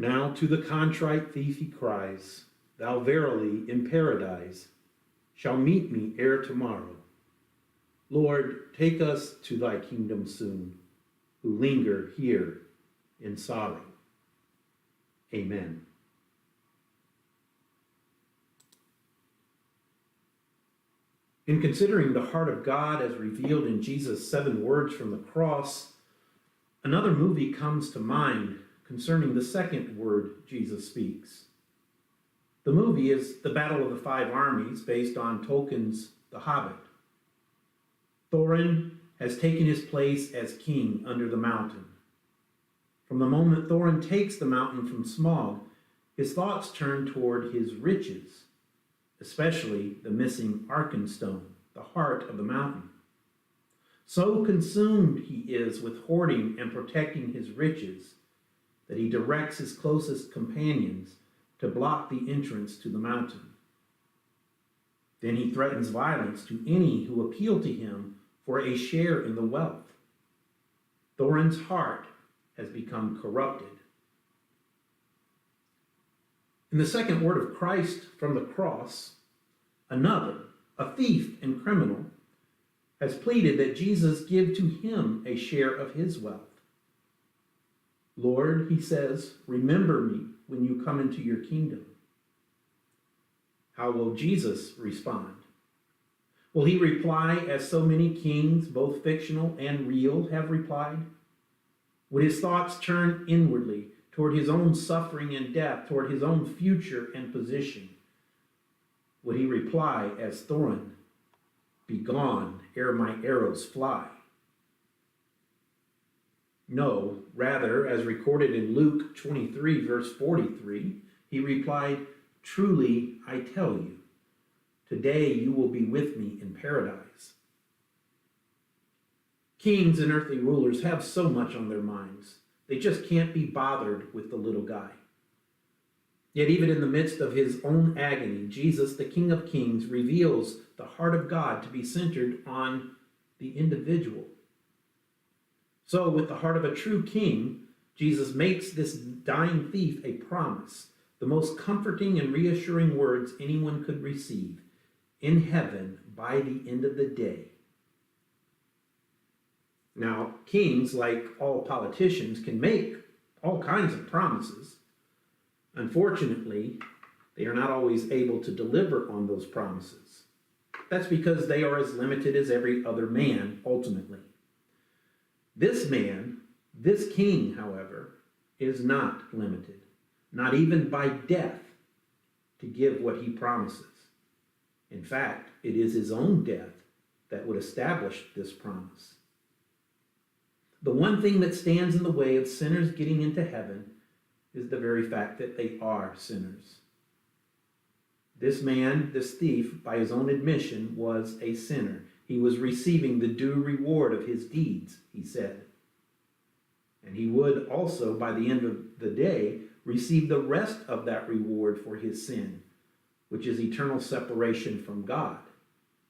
Now to the contrite thief he cries, Thou verily in paradise shall meet me ere tomorrow. Lord, take us to thy kingdom soon, who linger here in sorrow. Amen. In considering the heart of God as revealed in Jesus' 7 words from the cross, another movie comes to mind concerning the second word Jesus speaks. The movie is The Battle of the Five Armies, based on Tolkien's The Hobbit. Thorin has taken his place as king under the mountain. From the moment Thorin takes the mountain from Smaug, his thoughts turn toward his riches, especially the missing Arkenstone, the heart of the mountain. So consumed he is with hoarding and protecting his riches that he directs his closest companions to block the entrance to the mountain. Then he threatens violence to any who appeal to him for a share in the wealth. Thorin's heart has become corrupted. In the second word of Christ from the cross, another, a thief and criminal, has pleaded that Jesus give to him a share of his wealth. Lord, he says, remember me when you come into your kingdom. How will Jesus respond? Will he reply as so many kings, both fictional and real, have replied? Would his thoughts turn inwardly toward his own suffering and death, toward his own future and position? Would he reply as Thorin, "Begone ere my arrows fly"? No, rather, as recorded in Luke 23, verse 43, he replied, "Truly I tell you, today you will be with me in paradise." Kings and earthly rulers have so much on their minds. They just can't be bothered with the little guy. Yet even in the midst of his own agony, Jesus, the King of Kings, reveals the heart of God to be centered on the individual. So with the heart of a true king, Jesus makes this dying thief a promise, the most comforting and reassuring words anyone could receive in heaven by the end of the day. Now, kings, like all politicians, can make all kinds of promises. Unfortunately, they are not always able to deliver on those promises. That's because they are as limited as every other man, ultimately. This man, this king, however, is not limited, not even by death, to give what he promises. In fact, it is his own death that would establish this promise. The one thing that stands in the way of sinners getting into heaven is the very fact that they are sinners. This man, this thief, by his own admission, was a sinner. He was receiving the due reward of his deeds, he said. And he would also, by the end of the day, receive the rest of that reward for his sin, which is eternal separation from God,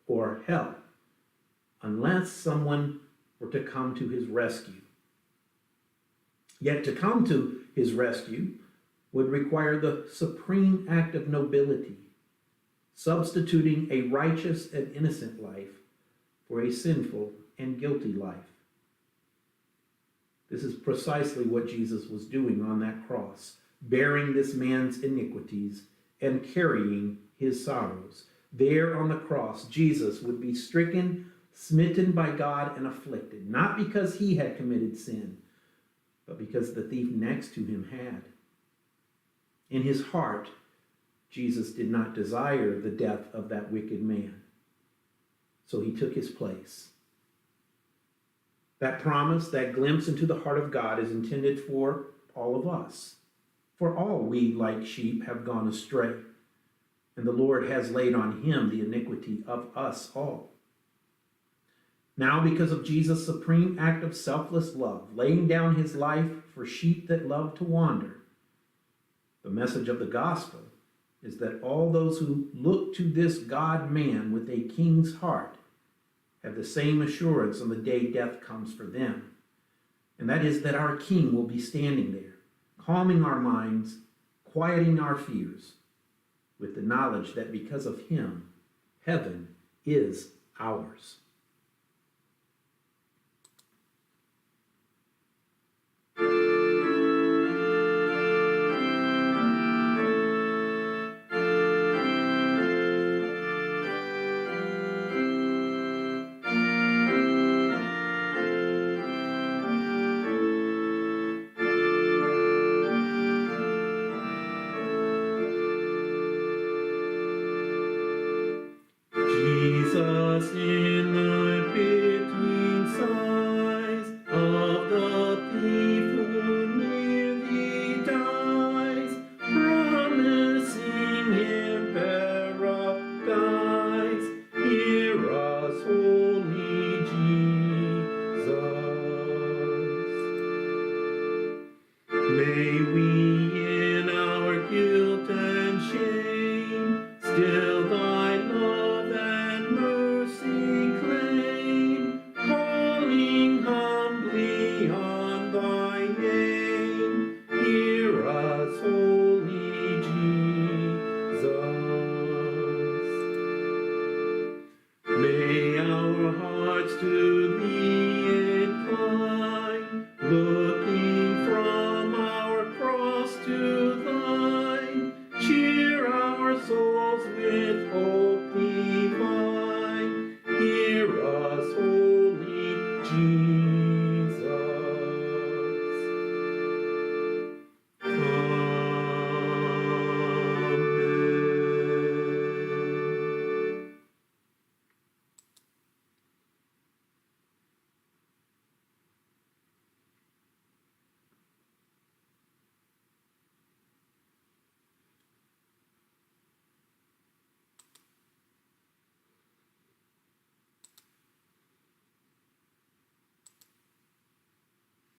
or hell, unless someone were to come to his rescue. Yet to come to his rescue would require the supreme act of nobility, substituting a righteous and innocent life for a sinful and guilty life. This is precisely what Jesus was doing on that cross, bearing this man's iniquities and carrying his sorrows. There on the cross, Jesus would be stricken, smitten by God, and afflicted, not because he had committed sin, but because the thief next to him had. In his heart, Jesus did not desire the death of that wicked man, so he took his place. That promise, that glimpse into the heart of God, is intended for all of us. For all we, like sheep, have gone astray, and the Lord has laid on him the iniquity of us all. Now, because of Jesus' supreme act of selfless love, laying down his life for sheep that love to wander, the message of the gospel is that all those who look to this God-man with a king's heart have the same assurance on the day death comes for them. And that is that our king will be standing there, calming our minds, quieting our fears, with the knowledge that because of him, heaven is ours. Jesus in the between sighs of the thief who nearly dies, promising him paradise. Hear us, holy Jesus. May we in our guilt and shame still